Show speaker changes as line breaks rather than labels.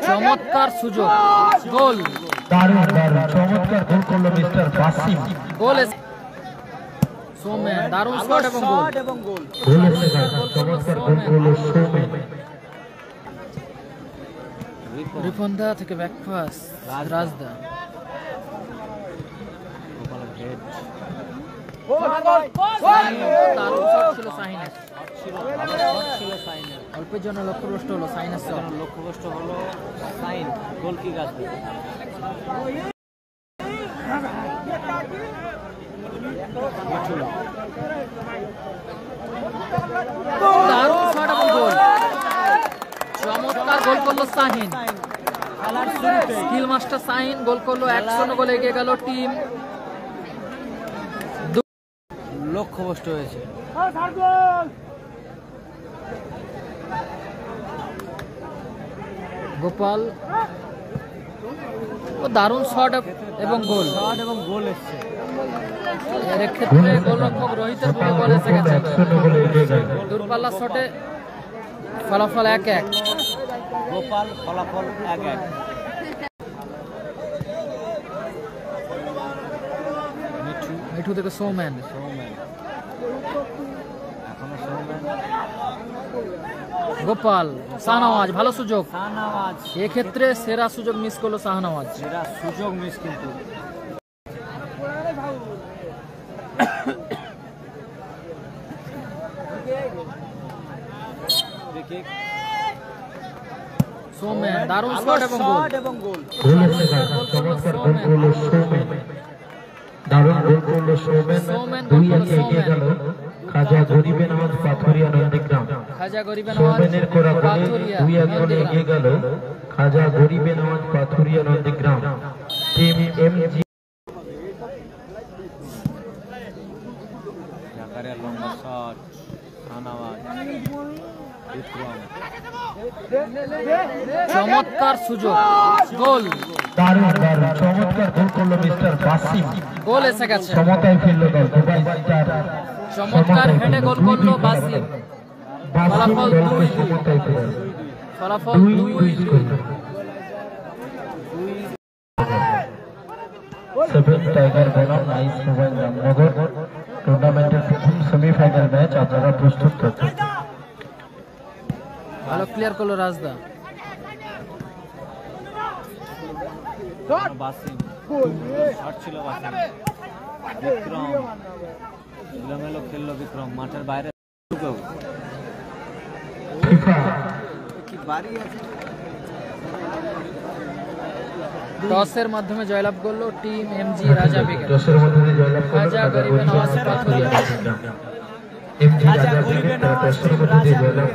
চমৎকার সুযোগ, গোল।
দারুণ দারুণ চমৎকার গোল করলো মিস্টার বাসিম।
গোল সৌমেন, দারুণ শট এবং গোল।
গোল এসে চমৎকার গোল করলো সৌমেন।
রিপনদা থেকে ব্যাকপাস রাজদা। দারুণ শট ছিল শাহিনের, অল্পের জন্য লক্ষ্যভ্রষ্ট হলো শাহিনের শট।
লক্ষ্যভ্রষ্ট হলো শাহিন, গোল কি গাছ
দারুণ শট এবং গোল, চমৎকার গোল করলো শাহিন। স্কিল মাস্টার শাহিন গোল করলো, 1-0 গোলে এগিয়ে গেল টিম।
লক্ষ্যভ্রষ্ট হয়েছে।
গোপাল, ও দারুণ শট এবং গোল।
এসছে।
এর ক্ষেত্রে গোলরক্ষক রোহিতের বুকে গোল এসে গেছে। দূরপাল্লার শটে ফলাফল 1-1।
গোপাল, ফলাফল 1-1।
মিঠু থেকে সৌমেন। গোপাল, শাহনওয়াজ, ভালো সুযোগ। এক্ষেত্রে সেরা সুযোগ মিস করলো শাহনওয়াজ।
সেরা সুযোগ মিস কিন্তু।
সৌমেন, দারুণ শট এবং গোল।
গোল এসে চমৎকার গোল করলো সৌমেন। দারুণ গোল করলো সৌমেন। 2-1 এগিয়ে গেল খাজা গরিবে নামাজ পাথুরিয়া নন্দীগ্রাম। সৌমেনের করা গোলে 2-1 গোলে এগিয়ে গেল খাজা গরিবে নামাজ পাথুরিয়া নন্দীগ্রাম। টিম এমজি
লম্বা শট,
চমৎকার সুযোগ, গোল।
দারুণ দারুণ চমৎকার গোল করলো মিস্টার বাসিম।
গোল এসে গেছে।
সমতায় ফেললো দল দুবাই স্টার।
চমৎকার হেডে গোল করলো বাসিম। ফলাফল 2-2।
সমতায় ফেললো,
ফলাফল
2-2 সেভেন টাইগার বনাম নাইস মোবাইল রামনগর টুর্নামেন্টের প্রথম সেমিফাইনাল ম্যাচ আপনারা প্রস্তুত থাকুন।
ভালো ক্লিয়ার করলো রাজদা।
বাসিম, শট ছিল বাসিম। বিক্রম, এলোমেলো খেললো বিক্রম, মাঠের বাইরে।
টসের মাধ্যমে জয়লাভ করলো টিম এমজি রাজা বেগম।
টসের মাধ্যমে জয়লাভ করলো
খাজা গরিবে নওয়াজ পাথুরিয়া।
এমজি রাজা বেগম। টসের মধ্যে জয়লাভ